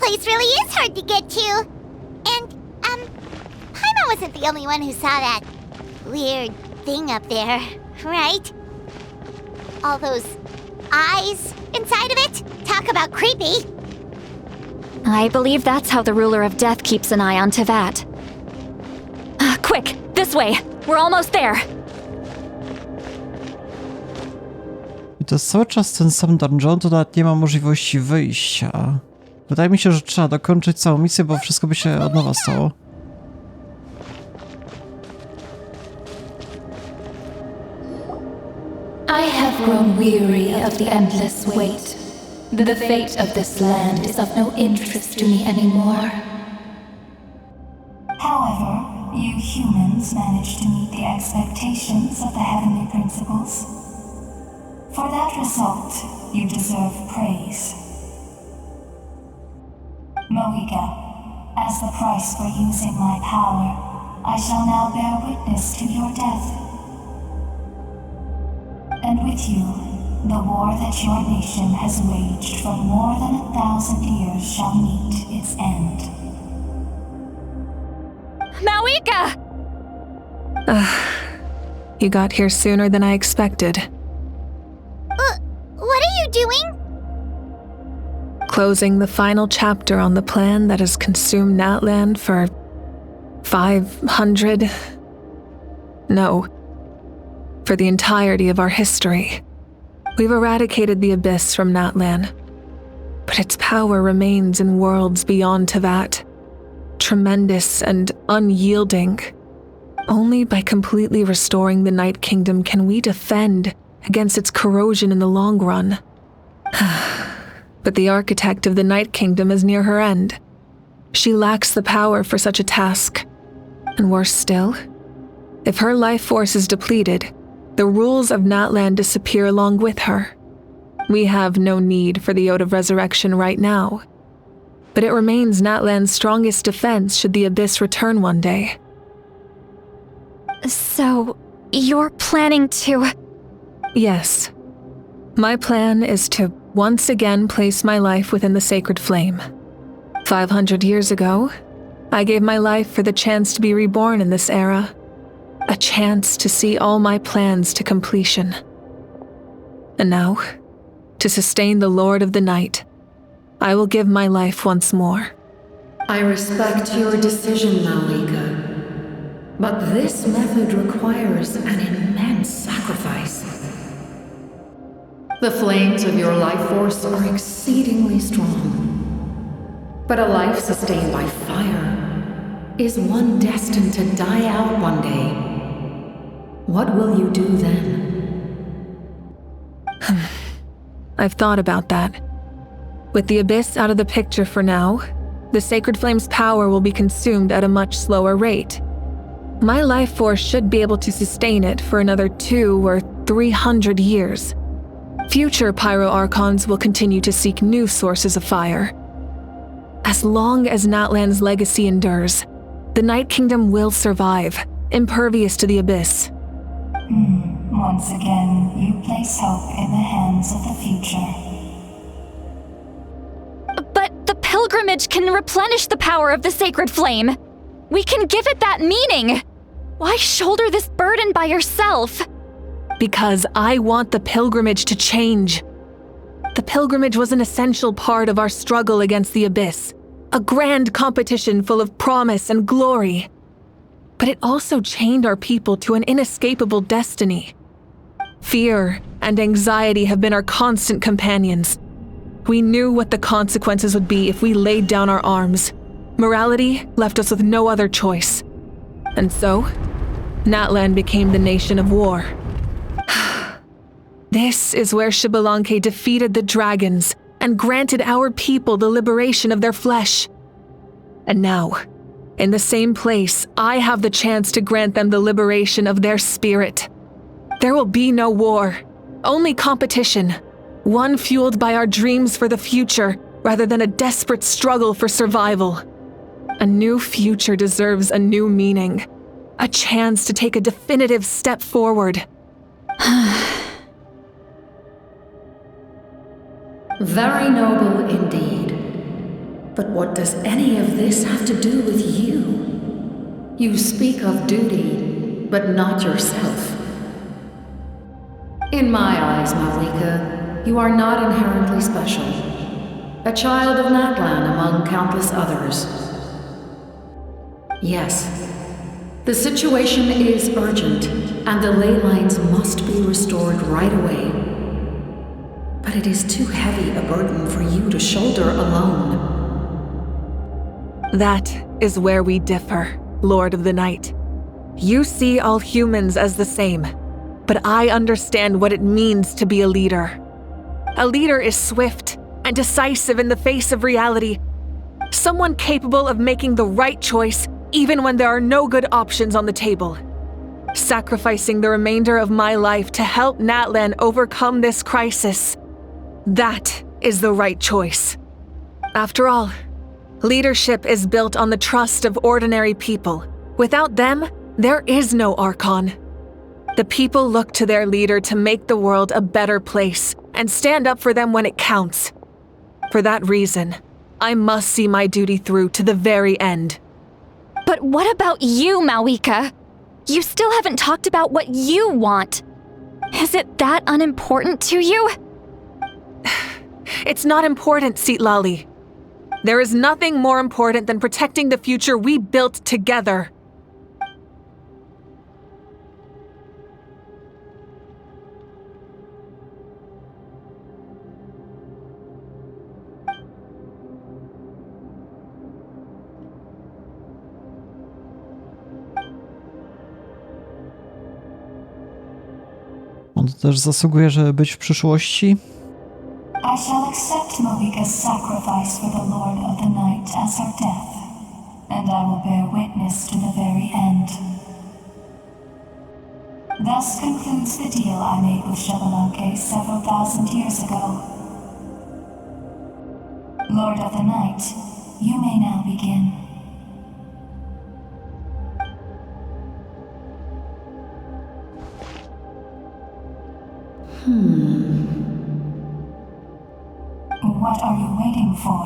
place really is hard to get to. And, Paimon wasn't the only one who saw that weird thing up there, right? All those eyes inside of it? Talk about creepy. I believe that's how the ruler of death keeps an eye on Teyvat. Quick, this way! We're almost there! I to jest cały czas ten sam dungeon, to nawet nie ma możliwości wyjścia. Wydaje mi się, że trzeba dokończyć całą misję, bo wszystko by się od nowa stało. I have grown weary of the endless wait. The fate of this land is of no interest to me anymore. However, you humans managed to meet the expectations of the heavenly principles. For that result, you deserve praise. Mohica, as the price for using my power, I shall now bear witness to your death. And with you, the war that your nation has waged for more than 1,000 years shall meet its end. Mawika! You got here sooner than I expected. What are you doing? Closing the final chapter on the plan that has consumed Natlan for 500... No. For the entirety of our history. We've eradicated the Abyss from Natlan, but its power remains in worlds beyond Teyvat. Tremendous and unyielding. Only by completely restoring the Night Kingdom can we defend against its corrosion in the long run. But the architect of the Night Kingdom is near her end. She lacks the power for such a task. And worse still, if her life force is depleted, the rules of Natlan disappear along with her. We have no need for the Ode of Resurrection right now. But it remains Natlan's strongest defense should the Abyss return one day. So, you're planning to... Yes. My plan is to once again place my life within the sacred flame. 500 years ago, I gave my life for the chance to be reborn in this era. A chance to see all my plans to completion. And now, to sustain the Lord of the Night, I will give my life once more. I respect your decision, Malika, but this method requires an immense sacrifice. The flames of your life force are exceedingly strong, but a life sustained by fire is one destined to die out one day. What will you do then? I've thought about that. With the Abyss out of the picture for now, the Sacred Flame's power will be consumed at a much slower rate. My life force should be able to sustain it for another 200 or 300 years. Future Pyro-Archons will continue to seek new sources of fire. As long as Natlan's legacy endures, the Night Kingdom will survive, impervious to the Abyss. Once again, you place hope in the hands of the future. But the pilgrimage can replenish the power of the sacred flame. We can give it that meaning. Why shoulder this burden by yourself? Because I want the pilgrimage to change. The pilgrimage was an essential part of our struggle against the Abyss, a grand competition full of promise and glory. But it also chained our people to an inescapable destiny. Fear and anxiety have been our constant companions. We knew what the consequences would be if we laid down our arms. Morality left us with no other choice. And so, Natlan became the nation of war. This is where Xbalanque defeated the dragons and granted our people the liberation of their flesh. And now, in the same place, I have the chance to grant them the liberation of their spirit. There will be no war, only competition, one fueled by our dreams for the future rather than a desperate struggle for survival. A new future deserves a new meaning, a chance to take a definitive step forward. Very noble indeed. But what does any of this have to do with you? You speak of duty, but not yourself. In my eyes, Malika, you are not inherently special. A child of Natlan among countless others. Yes, the situation is urgent, and the ley lines must be restored right away. But it is too heavy a burden for you to shoulder alone. That is where we differ, Lord of the Night. You see all humans as the same, but I understand what it means to be a leader. A leader is swift and decisive in the face of reality. Someone capable of making the right choice even when there are no good options on the table. Sacrificing the remainder of my life to help Natlan overcome this crisis. That is the right choice. After all, leadership is built on the trust of ordinary people. Without them, there is no Archon. The people look to their leader to make the world a better place and stand up for them when it counts. For that reason, I must see my duty through to the very end. But what about you, Malika? You still haven't talked about what you want. Is it that unimportant to you? It's not important, Citlali. There is nothing more important than protecting the future we built together. On też zasługuje, żeby być w przyszłości. I shall accept Malika's sacrifice for the Lord of the Night as her death, and I will bear witness to the very end. Thus concludes the deal I made with Xbalanque several thousand years ago. Lord of the Night, you may now begin. What are you waiting for?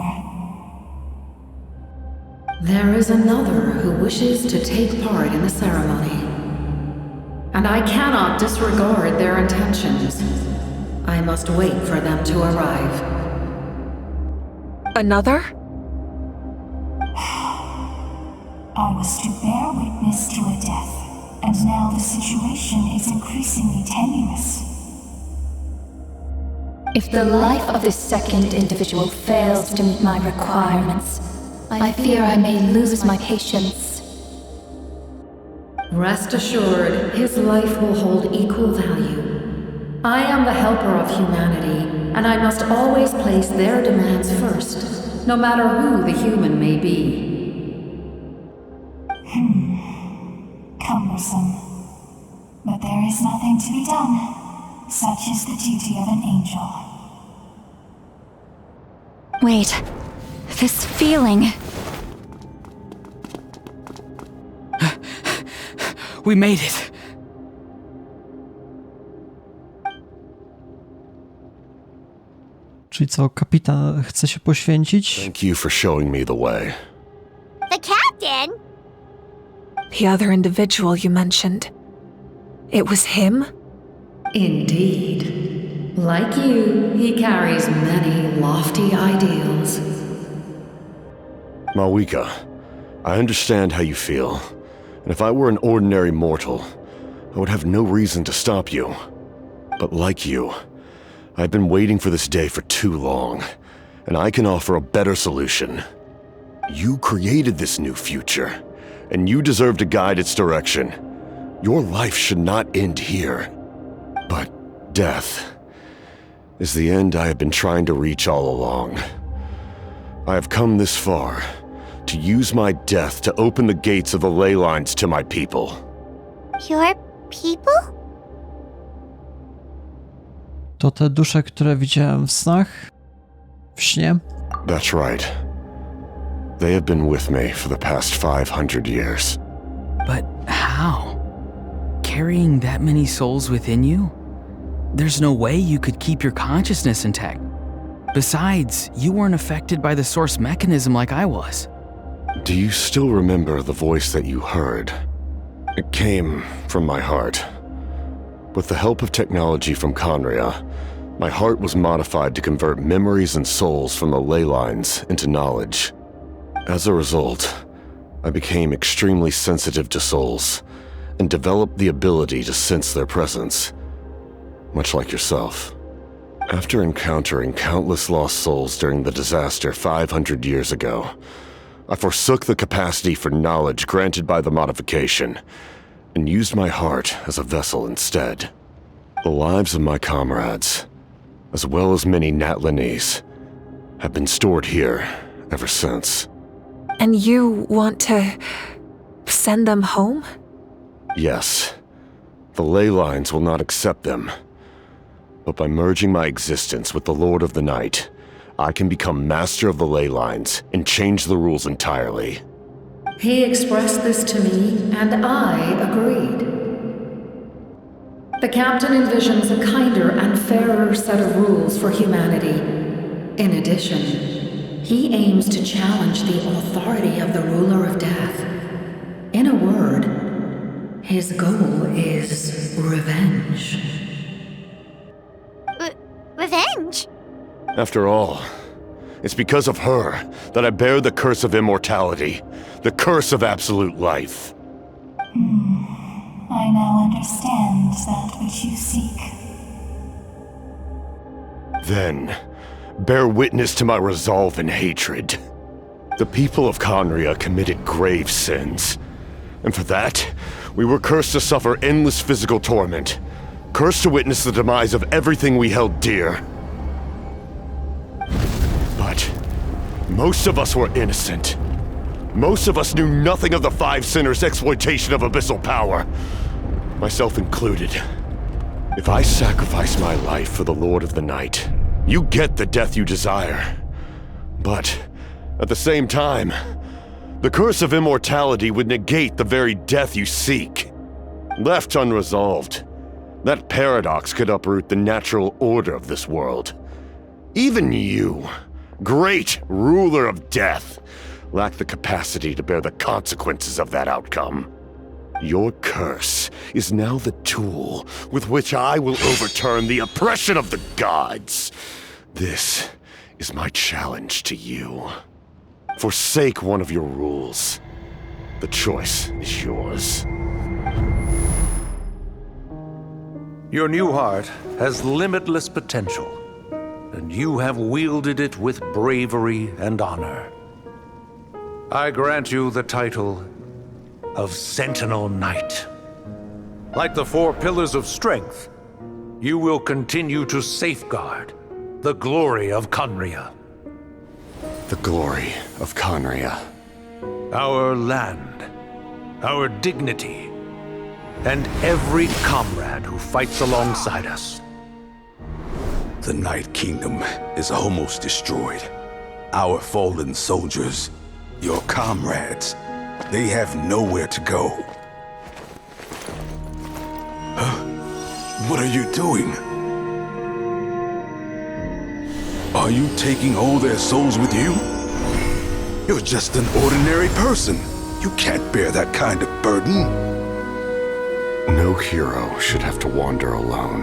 There is another who wishes to take part in the ceremony. And I cannot disregard their intentions. I must wait for them to arrive. Another? I was to bear witness to a death, and now the situation is increasingly tenuous. If the life of this second individual fails to meet my requirements, I fear I may lose my patience. Rest assured, his life will hold equal value. I am the helper of humanity, and I must always place their demands first, no matter who the human may be. Cumbersome. But there is nothing to be done. Such is the duty of an angel. Wait, this feeling. We made it. Czyli co, kapitan chce się poświęcić? Thank you for showing me the way. The captain? The other individual you mentioned. It was him? Indeed. Like you, he carries many lofty ideals. Malika, I understand how you feel. And if I were an ordinary mortal, I would have no reason to stop you. But like you, I've been waiting for this day for too long, and I can offer a better solution. You created this new future, and you deserve to guide its direction. Your life should not end here. But death is the end I have been trying to reach all along. I have come this far to use my death to open the gates of the ley lines to my people. Your people? To te dusze, które widziałem w snach? W śnie? That's right. They have been with me for the past 500 years. But how? Carrying that many souls within you? There's no way you could keep your consciousness intact. Besides, you weren't affected by the source mechanism like I was. Do you still remember the voice that you heard? It came from my heart. With the help of technology from Conria, my heart was modified to convert memories and souls from the ley lines into knowledge. As a result, I became extremely sensitive to souls and developed the ability to sense their presence, much like yourself. After encountering countless lost souls during the disaster 500 years ago, I forsook the capacity for knowledge granted by the modification and used my heart as a vessel instead. The lives of my comrades, as well as many Natlanese, have been stored here ever since. And you want to send them home? Yes. The ley lines will not accept them. But by merging my existence with the Lord of the Night, I can become master of the ley lines and change the rules entirely. He expressed this to me, and I agreed. The captain envisions a kinder and fairer set of rules for humanity. In addition, he aims to challenge the authority of the ruler of death. In a word, his goal is revenge. Revenge? After all, it's because of her that I bear the curse of immortality, the curse of absolute life. I now understand that which you seek. Then, bear witness to my resolve and hatred. The people of Conria committed grave sins, and for that, we were cursed to suffer endless physical torment, cursed to witness the demise of everything we held dear. But most of us were innocent. Most of us knew nothing of the Five Sinners' exploitation of abyssal power, myself included. If I sacrifice my life for the Lord of the Night, you get the death you desire. But at the same time, the curse of immortality would negate the very death you seek. Left unresolved, that paradox could uproot the natural order of this world. Even you, great ruler of death, lack the capacity to bear the consequences of that outcome. Your curse is now the tool with which I will overturn the oppression of the gods. This is my challenge to you. Forsake one of your rules. The choice is yours. Your new heart has limitless potential, and you have wielded it with bravery and honor. I grant you the title of Sentinel Knight. Like the four pillars of strength, you will continue to safeguard the glory of Conria. The glory of Conria. Our land, our dignity, and every comrade who fights alongside us. The Night Kingdom is almost destroyed. Our fallen soldiers, your comrades, they have nowhere to go. What are you doing? Are you taking all their souls with you? You're just an ordinary person. You can't bear that kind of burden. No hero should have to wander alone.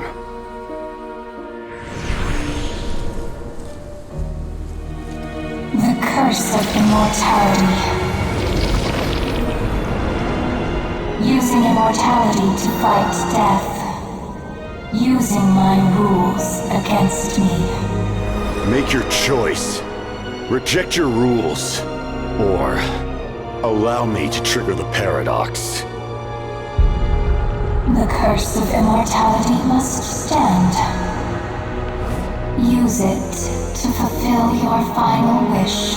The curse of immortality. Using immortality to fight death. Using my rules against me. Make your choice. Reject your rules. Or allow me to trigger the paradox. The curse of immortality must stand. Use it to fulfill your final wish.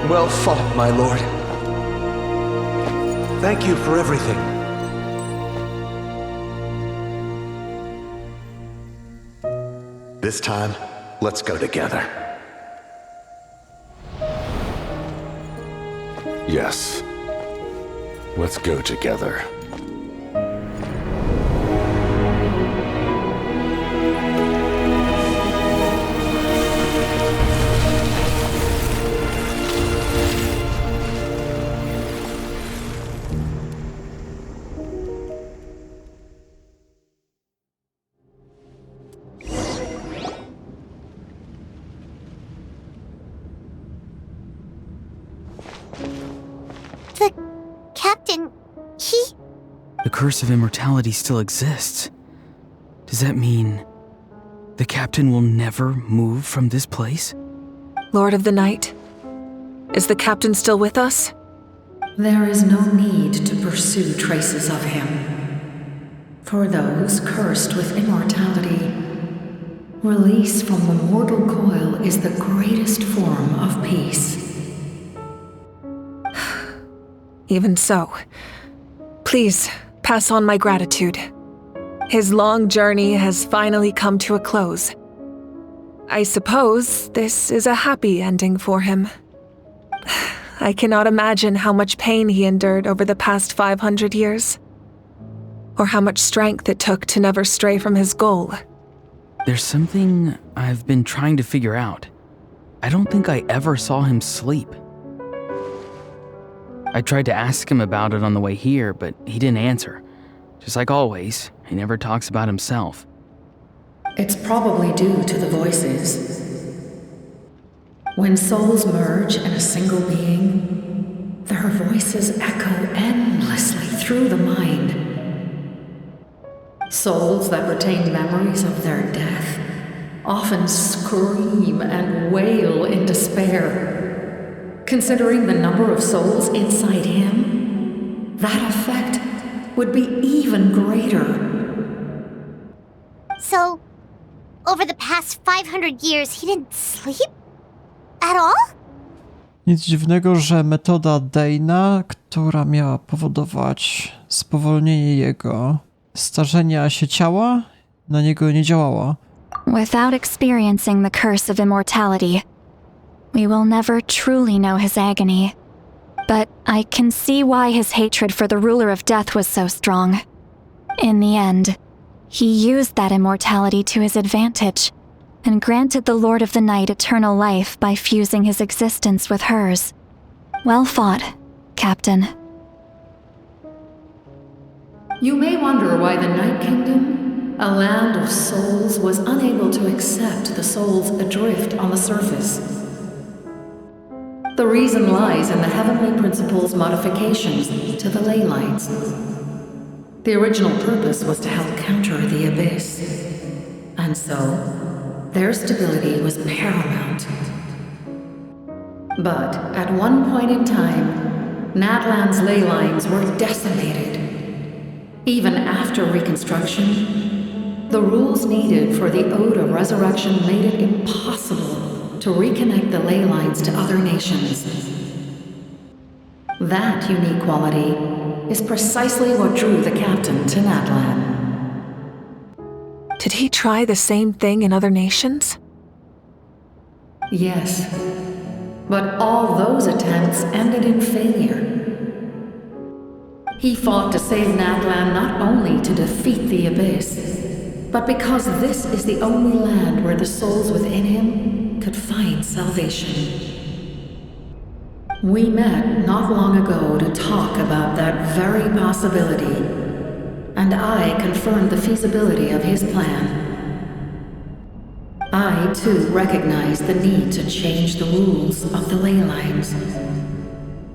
Well fought, my lord. Thank you for everything. This time, let's go together. Yes. Let's go together. The captain, he... The curse of immortality still exists. Does that mean the captain will never move from this place? Lord of the Night, is the captain still with us? There is no need to pursue traces of him. For those cursed with immortality, release from the mortal coil is the greatest form of peace. Even so, please pass on my gratitude. His long journey has finally come to a close. I suppose this is a happy ending for him. I cannot imagine how much pain he endured over the past 500 years, or how much strength it took to never stray from his goal. There's something I've been trying to figure out. I don't think I ever saw him sleep. I tried to ask him about it on the way here, but he didn't answer. Just like always, he never talks about himself. It's probably due to the voices. When souls merge in a single being, their voices echo endlessly through the mind. Souls that retain memories of their death often scream and wail in despair. Considering the number of souls inside him, that effect would be even greater. So, over the past 500 years, he didn't sleep? At all? Nic dziwnego, że metoda Dana, która miała powodować spowolnienie jego starzenia się ciała, na niego nie działała. Without experiencing the curse of immortality, we will never truly know his agony. But I can see why his hatred for the ruler of death was so strong. In the end, he used that immortality to his advantage, and granted the Lord of the Night eternal life by fusing his existence with hers. Well fought, Captain. You may wonder why the Night Kingdom, a land of souls, was unable to accept the souls adrift on the surface. The reason lies in the heavenly principle's modifications to the ley lines. The original purpose was to help counter the abyss, and so their stability was paramount. But at one point in time, Natlan's ley lines were decimated. Even after reconstruction, the rules needed for the Ode of Resurrection made it impossible to reconnect the ley lines to other nations. That unique quality is precisely what drew the captain to Natlan. Did he try the same thing in other nations? Yes, but all those attempts ended in failure. He fought to save Natlan not only to defeat the abyss, but because this is the only land where the souls within him could find salvation. We met not long ago to talk about that very possibility, and I confirmed the feasibility of his plan. I, too, recognize the need to change the rules of the ley lines.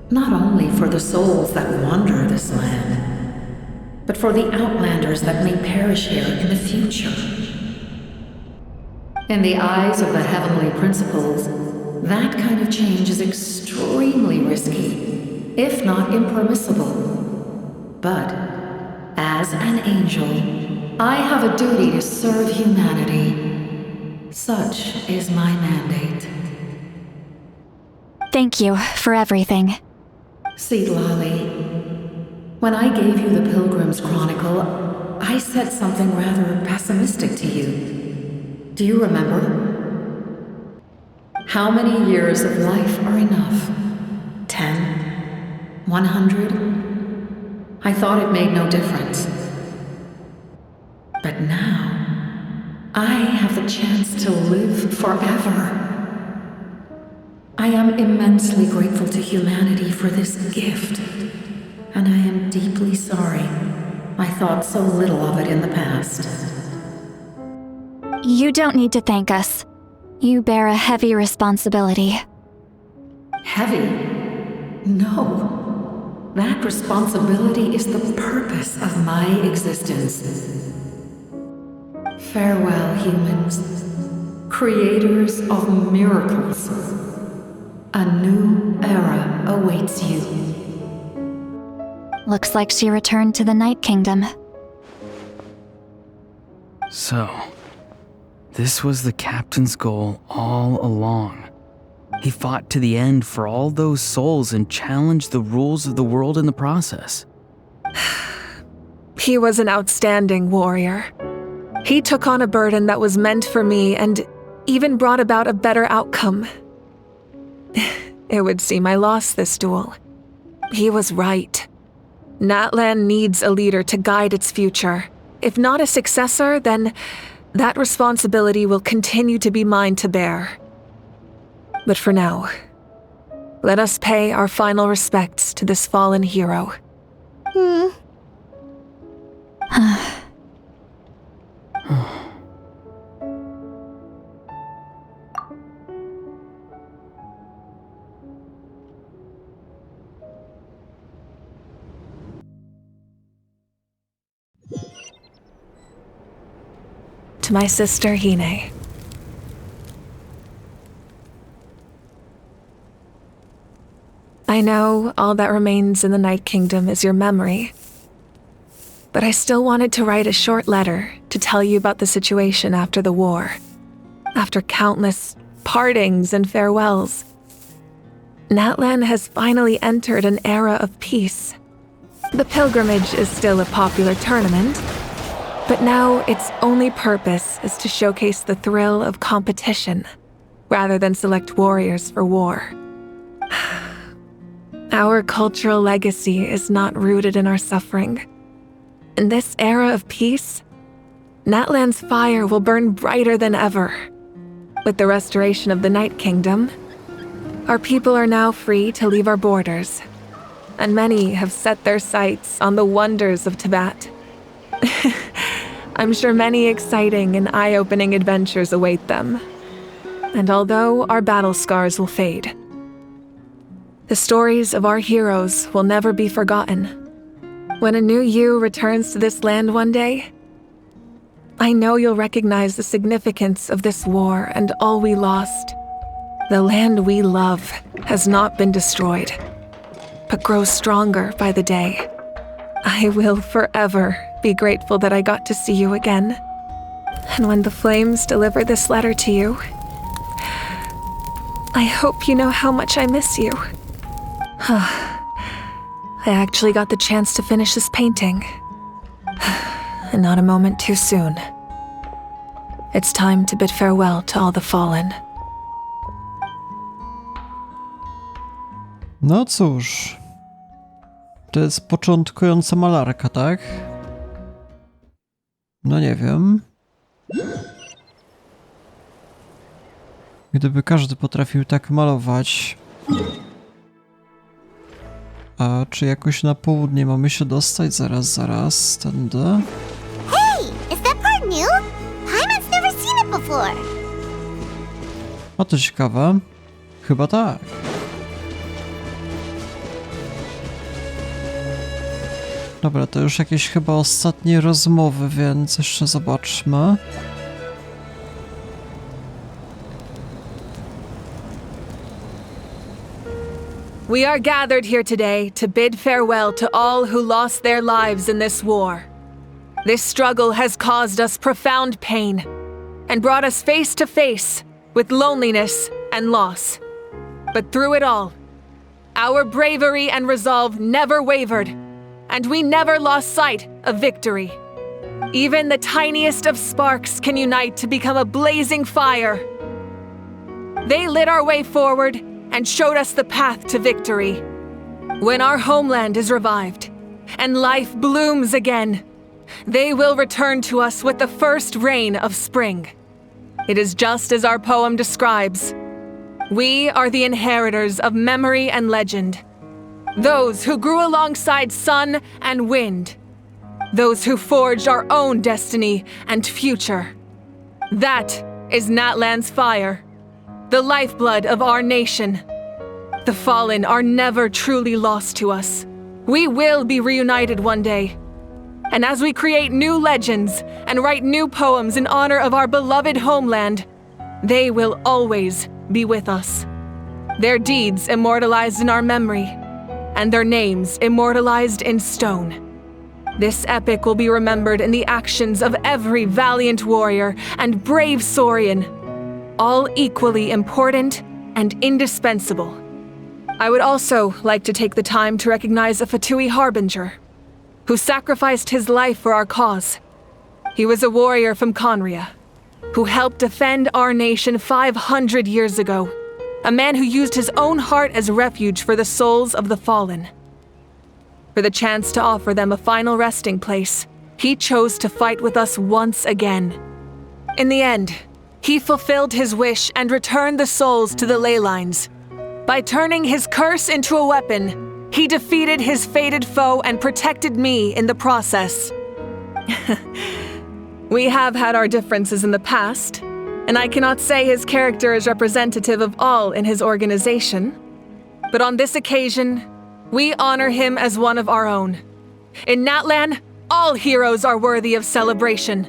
Not only for the souls that wander this land, but for the outlanders that may perish here in the future. In the eyes of the heavenly principles, that kind of change is extremely risky, if not impermissible. But, as an angel, I have a duty to serve humanity. Such is my mandate. Thank you for everything. See, Lolly, when I gave you the Pilgrim's Chronicle, I said something rather pessimistic to you. Do you remember? How many years of life are enough? 10? 100? I thought it made no difference. But now, I have the chance to live forever. I am immensely grateful to humanity for this gift, and I am deeply sorry I thought so little of it in the past. You don't need to thank us. You bear a heavy responsibility. Heavy? No. That responsibility is the purpose of my existence. Farewell, humans. Creators of miracles. A new era awaits you. Looks like she returned to the Night Kingdom. So, this was the captain's goal all along. He fought to the end for all those souls and challenged the rules of the world in the process. He was an outstanding warrior. He took on a burden that was meant for me and even brought about a better outcome. It would seem I lost this duel. He was right. Natlan needs a leader to guide its future. If not a successor, then that responsibility will continue to be mine to bear. But for now, let us pay our final respects to this fallen hero. To my sister Hine. I know all that remains in the Night Kingdom is your memory, but I still wanted to write a short letter to tell you about the situation after the war. After countless partings and farewells, Natlan has finally entered an era of peace. The pilgrimage is still a popular tournament, but now its only purpose is to showcase the thrill of competition, rather than select warriors for war. Our cultural legacy is not rooted in our suffering. In this era of peace, Natlan's fire will burn brighter than ever. With the restoration of the Night Kingdom, our people are now free to leave our borders, and many have set their sights on the wonders of Tibet. I'm sure many exciting and eye-opening adventures await them. And although our battle scars will fade, the stories of our heroes will never be forgotten. When a new you returns to this land one day, I know you'll recognize the significance of this war and all we lost. The land we love has not been destroyed, but grows stronger by the day. I will forever be grateful that I got to see you again. And when the flames deliver this letter to you, I hope you know how much I miss you. I actually got the chance to finish this painting. And not a moment too soon. It's time to bid farewell to all the fallen. No cóż. To jest początkująca malarka, tak? No nie wiem. Gdyby każdy potrafił tak malować. A czy jakoś na południe mamy się dostać? Zaraz, tędy. Hey, is that part new? Paimon's never seen it before. A to ciekawe. Chyba tak. Dobra, to już jakieś chyba ostatnie rozmowy, więc jeszcze zobaczmy. We are gathered here today to bid farewell to all who lost their lives in this war. This struggle has caused us profound pain and brought us face to face with loneliness and loss. But through it all, our bravery and resolve never wavered, and we never lost sight of victory. Even the tiniest of sparks can unite to become a blazing fire. They lit our way forward and showed us the path to victory. When our homeland is revived and life blooms again, they will return to us with the first rain of spring. It is just as our poem describes. We are the inheritors of memory and legend. Those who grew alongside sun and wind. Those who forged our own destiny and future. That is Natlan's fire, the lifeblood of our nation. The fallen are never truly lost to us. We will be reunited one day. And as we create new legends and write new poems in honor of our beloved homeland, they will always be with us. Their deeds immortalized in our memory, and their names immortalized in stone. This epic will be remembered in the actions of every valiant warrior and brave Saurian, all equally important and indispensable. I would also like to take the time to recognize a Fatui harbinger, who sacrificed his life for our cause. He was a warrior from Conria, who helped defend our nation 500 years ago, a man who used his own heart as refuge for the souls of the fallen. For the chance to offer them a final resting place, he chose to fight with us once again. In the end, he fulfilled his wish and returned the souls to the ley lines. By turning his curse into a weapon, he defeated his fated foe and protected me in the process. We have had our differences in the past, and I cannot say his character is representative of all in his organization. But on this occasion, we honor him as one of our own. In Natlan, all heroes are worthy of celebration.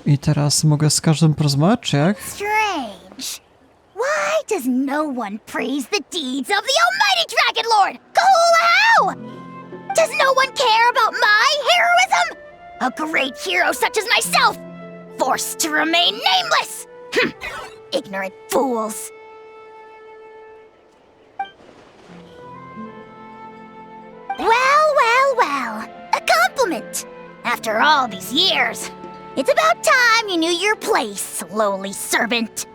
I teraz mogę z każdym porozmawiać, czy jak? Strange. Why does no one praise the deeds of the almighty Dragon Lord? How? Does no one care about my heroism? A great hero such as myself, forced to remain nameless. Ignorant fools. Well. A compliment. After all these years. It's about time you knew your place, lowly servant.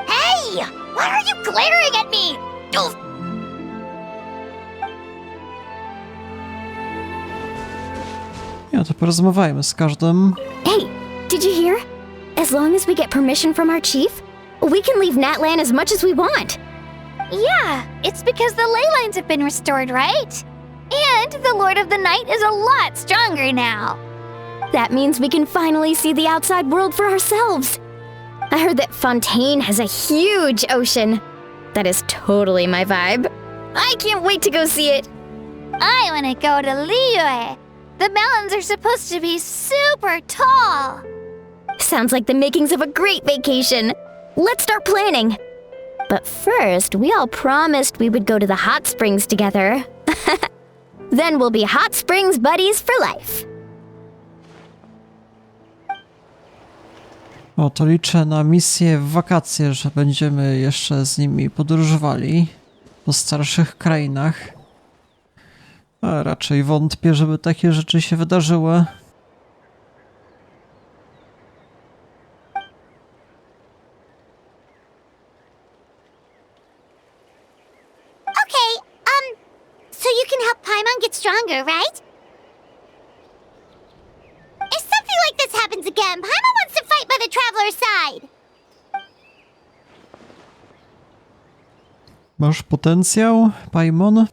Hey! Why are you glaring at me? Oof. Ja to porozmawiajmy z każdym. Hey, did you hear? As long as we get permission from our chief, we can leave Natlan as much as we want. Yeah, it's because the ley lines have been restored, right? And the Lord of the Night is a lot stronger now. That means we can finally see the outside world for ourselves. I heard that Fontaine has a huge ocean. That is totally my vibe. I can't wait to go see it. I want to go to Liyue. The mountains are supposed to be super tall. Sounds like the makings of a great vacation. Let's start planning. But first, we all promised we would go to the hot springs together. Then we'll be hot springs buddies for life. O, to liczę na misję w wakacje, że będziemy jeszcze z nimi podróżowali po starszych krainach. A raczej wątpię, żeby takie rzeczy się wydarzyły. So you can help Paimon get stronger, right? If something like this happens again, Paimon wants to fight by the Traveler's side. Masz potencjał, Paimon?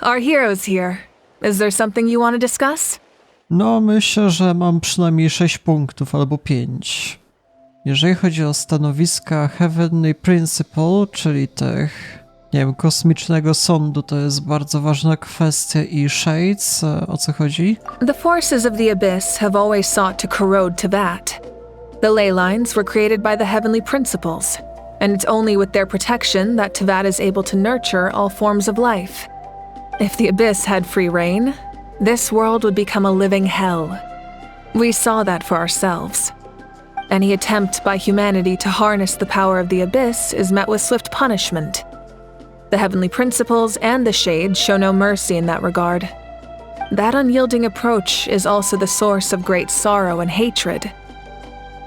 Our hero's here. Is there something you want to discuss? No, myślę, że mam przynajmniej 6 punktów albo 5. Jeżeli chodzi o stanowiska Heavenly Principle, czyli tych, nie wiem, kosmicznego sądu, to jest bardzo ważna kwestia i Shades, o co chodzi? The forces of the Abyss have always sought to corrode to that. The ley lines were created by the heavenly principles, and it's only with their protection that Teyvat is able to nurture all forms of life. If the Abyss had free reign, this world would become a living hell. We saw that for ourselves. Any attempt by humanity to harness the power of the Abyss is met with swift punishment. The heavenly principles and the Shades show no mercy in that regard. That unyielding approach is also the source of great sorrow and hatred.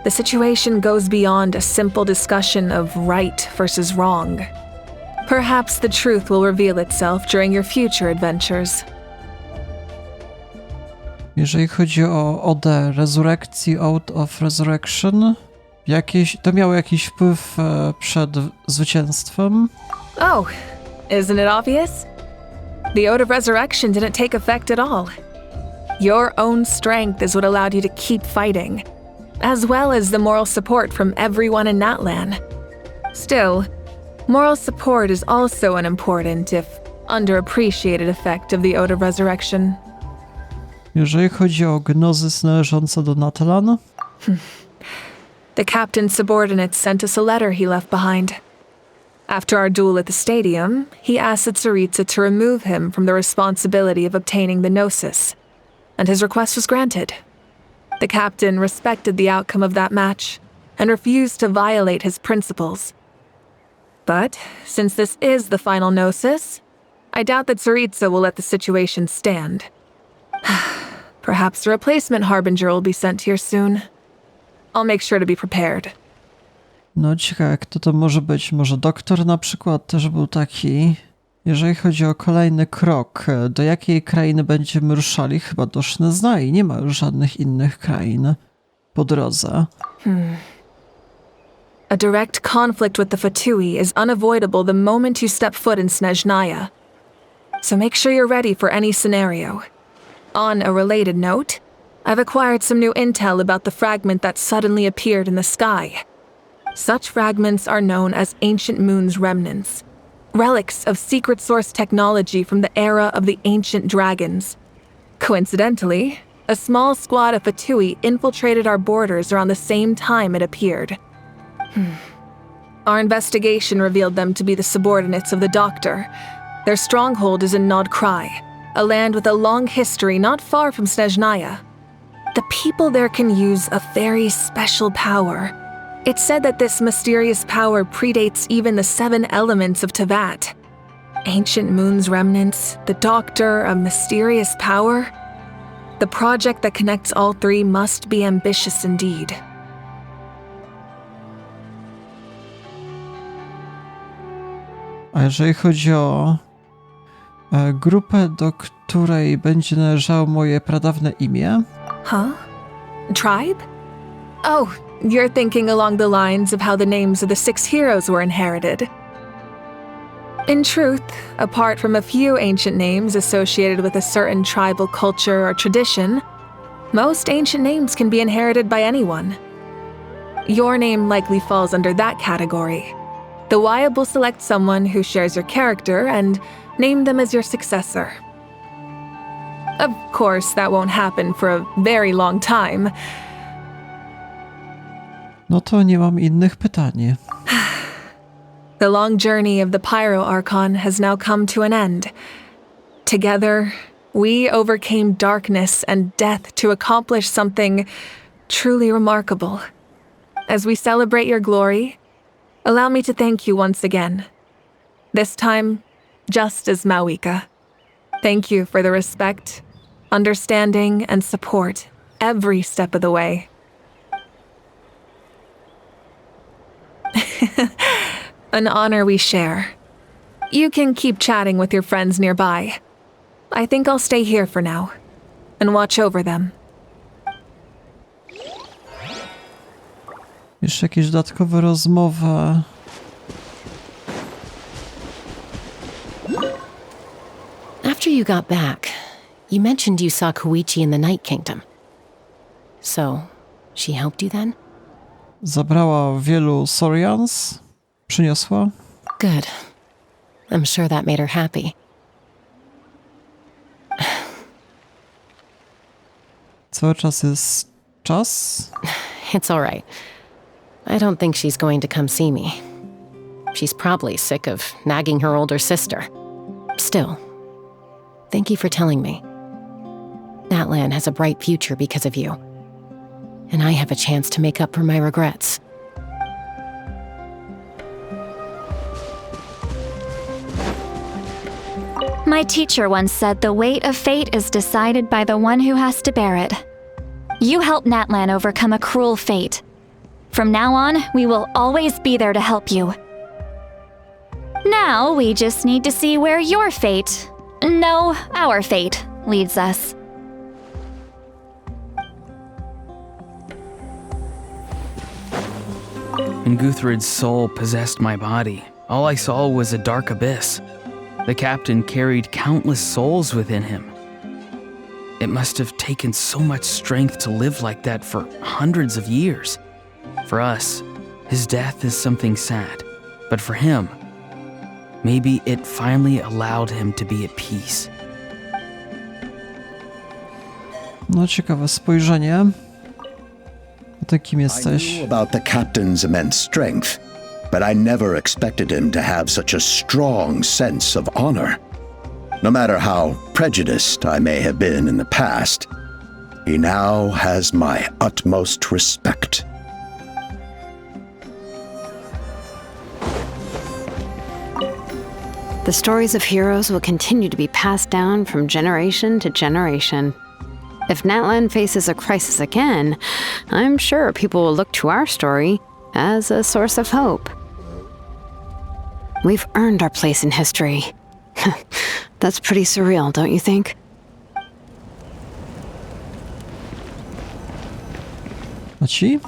The situation goes beyond a simple discussion of right versus wrong. Perhaps the truth will reveal itself during your future adventures. Jeżeli chodzi o odę rezurekcji, Out of Resurrection, to miało jakiś wpływ przed zwycięstwem? Oh, isn't it obvious? The Ode of Resurrection didn't take effect at all. Your own strength is what allowed you to keep fighting, as well as the moral support from everyone in Natlan. Still, moral support is also an important, if underappreciated effect of the Ode of Resurrection. Jeżeli chodzi o gnozys należące do Natlan? The captain's subordinate sent us a letter he left behind. After our duel at the stadium, he asked Tsaritsa to remove him from the responsibility of obtaining the Gnosis, and his request was granted. The captain respected the outcome of that match and refused to violate his principles. But, since this is the final Gnosis, I doubt that Tsaritsa will let the situation stand. Perhaps a replacement Harbinger will be sent here soon. I'll make sure to be prepared. No ciekawe, kto to może być. Może doktor na przykład też był taki. Jeżeli chodzi o kolejny krok, do jakiej krainy będziemy ruszali? Chyba do Szneznai. Nie ma już żadnych innych krain po drodze. A direct conflict with the Fatui is unavoidable the moment you step foot in Snezhnaya. So make sure you're ready for any scenario. On a related note, I've acquired some new intel about the fragment that suddenly appeared in the sky. Such fragments are known as Ancient Moon's remnants, relics of secret source technology from the era of the ancient dragons. Coincidentally, a small squad of Fatui infiltrated our borders around the same time it appeared. Our investigation revealed them to be the subordinates of the Doctor. Their stronghold is in Nod Krai, a land with a long history not far from Snezhnaya. The people there can use a very special power. It's said that this mysterious power predates even the 7 elements of Teyvat. Ancient Moon's remnants, the Doctor, a mysterious power. The project that connects all 3 must be ambitious indeed. A jeżeli chodzi o grupę, do której będzie należało moje pradawne imię? Huh? Tribe? Oh, you're thinking along the lines of how the names of the 6 heroes were inherited. In truth, apart from a few ancient names associated with a certain tribal culture or tradition, most ancient names can be inherited by anyone. Your name likely falls under that category. The Wyab will select someone who shares your character and name them as your successor. Of course, that won't happen for a very long time. No to nie mam innych pytań. The long journey of the Pyro Archon has now come to an end. Together, we overcame darkness and death to accomplish something truly remarkable. As we celebrate your glory, allow me to thank you once again. This time, just as Mawika. Thank you for the respect, understanding, and support every step of the way. An honor we share. You can keep chatting with your friends nearby. I think I'll stay here for now and watch over them. Jeszcze jakieś dodatkowe rozmowy. After you got back, you mentioned you saw Koichi in the Night Kingdom. So, she helped you then? Zabrała wielu Sorians. Przyniosła. Good. I'm sure that made her happy. Cały czas jest czas? It's all right. I don't think she's going to come see me. She's probably sick of nagging her older sister. Still, thank you for telling me. Natlan has a bright future because of you. And I have a chance to make up for my regrets. My teacher once said the weight of fate is decided by the one who has to bear it. You helped Natlan overcome a cruel fate. From now on, we will always be there to help you. Now, we just need to see where your fate, no, our fate, leads us. When Guthred's soul possessed my body, all I saw was a dark abyss. The captain carried countless souls within him. It must have taken so much strength to live like that for hundreds of years. For us, his death is something sad, but for him, maybe it finally allowed him to be at peace. No, ciekawe spojrzenie. A ty kim jesteś? I knew about the captain's immense strength, but I never expected him to have such a strong sense of honor. No matter how prejudiced I may have been in the past, he now has my utmost respect. The stories of heroes will continue to be passed down from generation to generation. If Natlan faces a crisis again, I'm sure people will look to our story as a source of hope. We've earned our place in history. That's pretty surreal, don't you think? Maci?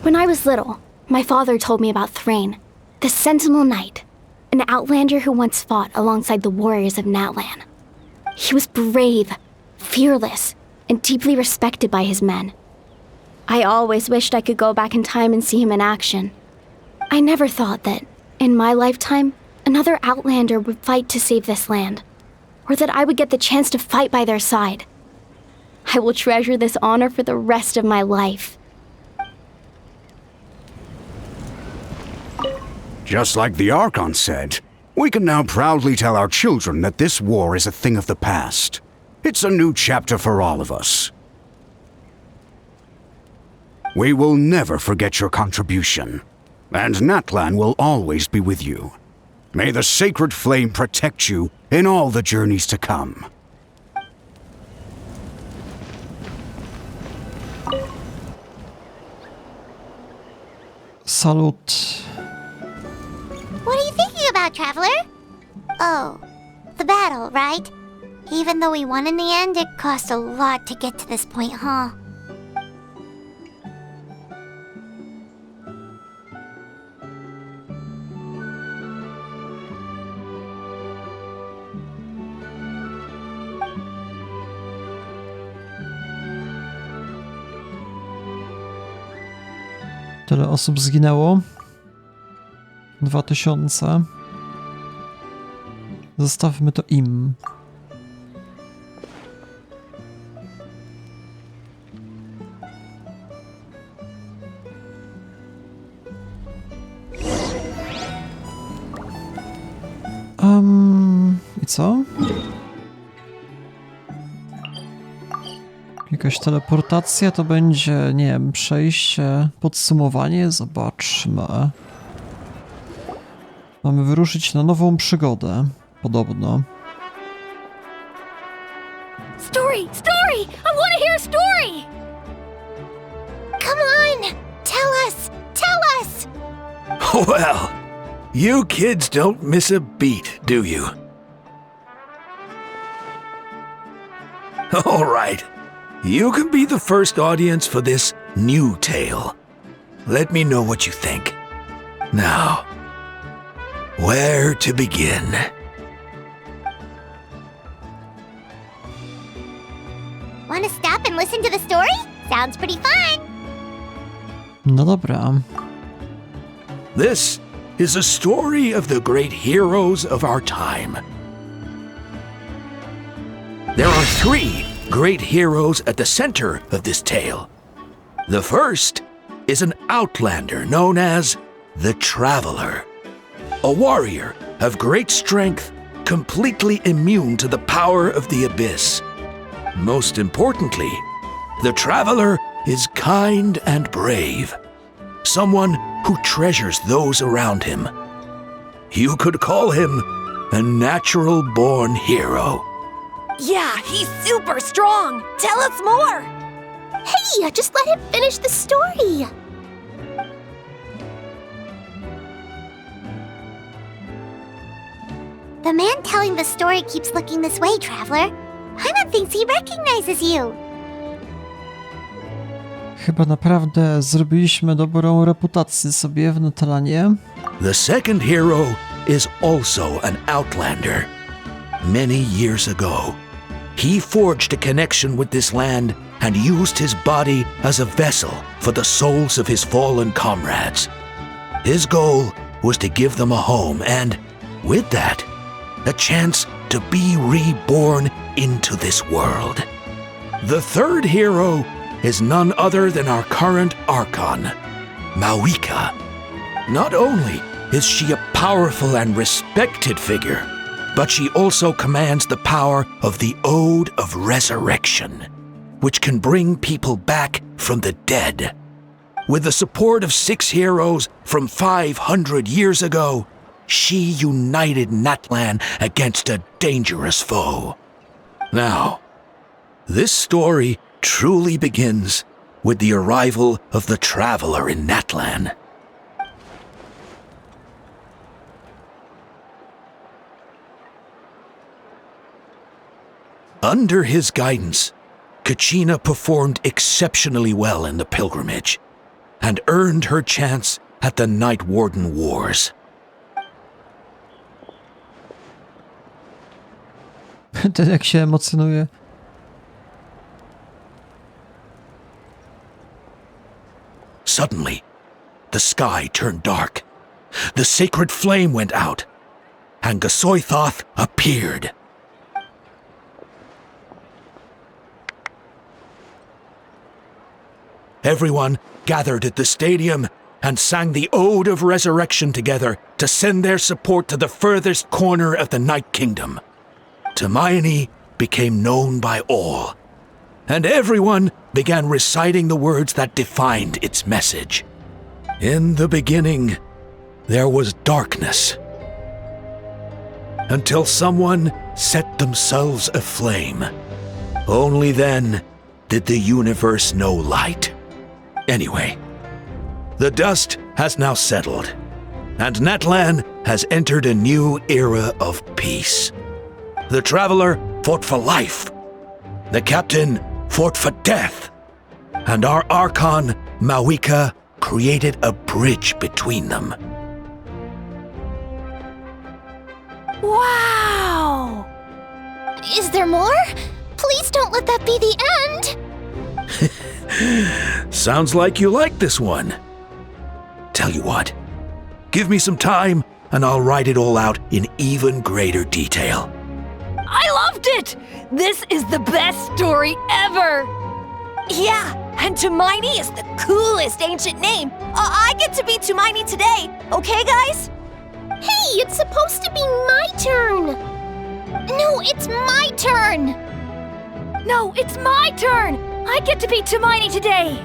When I was little, my father told me about Thrain, the Sentinel Knight, an outlander who once fought alongside the warriors of Natlan. He was brave, fearless, and deeply respected by his men. I always wished I could go back in time and see him in action. I never thought that, in my lifetime, another outlander would fight to save this land, or that I would get the chance to fight by their side. I will treasure this honor for the rest of my life. Just like the Archon said, we can now proudly tell our children that this war is a thing of the past. It's a new chapter for all of us. We will never forget your contribution, and Natlan will always be with you. May the sacred flame protect you in all the journeys to come. Salut. What are you thinking about, Traveler? Oh, the battle, right? Even though we won in the end, it cost a lot to get to this point, huh? Tyle osób zginęło. 2000. Zostawmy to im. I co? Jakaś teleportacja to będzie, nie wiem, przejście, podsumowanie, zobaczmy. Mamy wyruszyć na nową przygodę, podobno. Story! Story! I want to hear a story! Come on! Tell us! Tell us! Well, you kids don't miss a beat, do you? All right. You can be the first audience for this new tale. Let me know what you think. Now, where to begin? Want to stop and listen to the story? Sounds pretty fun! No dobra. This is a story of the great heroes of our time. There are 3 great heroes at the center of this tale. The first is an outlander known as the Traveler, a warrior of great strength, completely immune to the power of the abyss. Most importantly, the Traveler is kind and brave, someone who treasures those around him. You could call him a natural-born hero. Yeah, he's super strong! Tell us more! Hey, just let him finish the story! The man telling the story keeps looking this way, Traveler. Paimon thinks he recognizes you. Chyba naprawdę zrobiliśmy dobrą reputację sobie w Natalanie. The second hero is also an outlander. Many years ago, he forged a connection with this land and used his body as a vessel for the souls of his fallen comrades. His goal was to give them a home and, with that, a chance to be reborn into this world. The third hero is none other than our current Archon, Mawika. Not only is she a powerful and respected figure, but she also commands the power of the Ode of Resurrection, which can bring people back from the dead. With the support of 6 heroes from 500 years ago, she united Natlan against a dangerous foe. Now, this story truly begins with the arrival of the Traveler in Natlan. Under his guidance, Kachina performed exceptionally well in the pilgrimage and earned her chance at the Night Warden Wars. Ten jak się emocjonuje. Suddenly, the sky turned dark. The sacred flame went out, and Gasoithoth appeared. Everyone gathered at the stadium and sang the Ode of Resurrection together to send their support to the furthest corner of the Night Kingdom. Hermione became known by all, and everyone began reciting the words that defined its message. In the beginning, there was darkness, until someone set themselves aflame. Only then did the universe know light. Anyway, the dust has now settled, and Natlan has entered a new era of peace. The Traveler fought for life, the Captain fought for death, and our Archon, Mawika, created a bridge between them. Wow! Is there more? Please don't let that be the end! Sounds like you like this one. Tell you what, give me some time and I'll write it all out in even greater detail. I loved it! This is the best story ever! Yeah, and Tumaini is the coolest ancient name. I get to be Tumaini today, okay guys? Hey, it's supposed to be my turn! No, it's my turn! No, it's my turn! I get to be Tumaini today!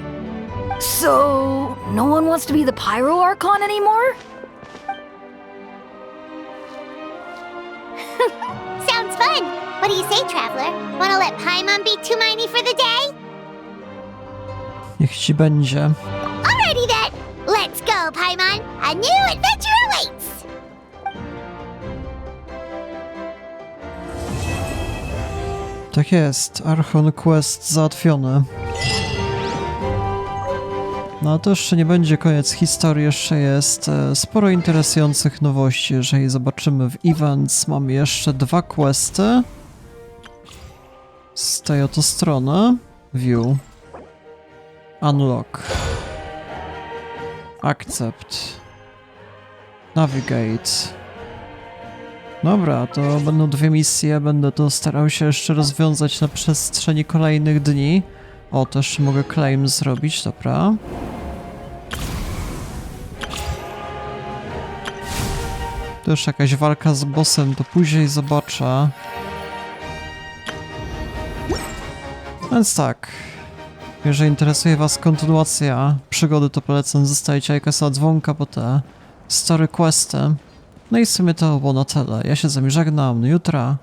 So, no one wants to be the Pyro Archon anymore? Sounds fun! What do you say, Traveler? Wanna let Paimon be Tumaini for the day? Niech ci będzie. Alrighty then! Let's go, Paimon! A new adventure awaits! Tak jest, Archon Quest załatwiony. No ale to jeszcze nie będzie koniec historii, jeszcze jest sporo interesujących nowości, jeżeli zobaczymy w events. Mamy jeszcze 2 questy z tej oto strony. View. Unlock. Accept. Navigate. Dobra, to będą 2 misje, będę to starał się jeszcze rozwiązać na przestrzeni kolejnych dni. O, też mogę claim zrobić, dobra. To już jakaś walka z bossem, to później zobaczę. Więc tak. Jeżeli interesuje was kontynuacja przygody, to polecam zostawić lajka, dzwonka po te story questy. No i w sumie to było na tyle. Ja się z wami żegnam, do jutra.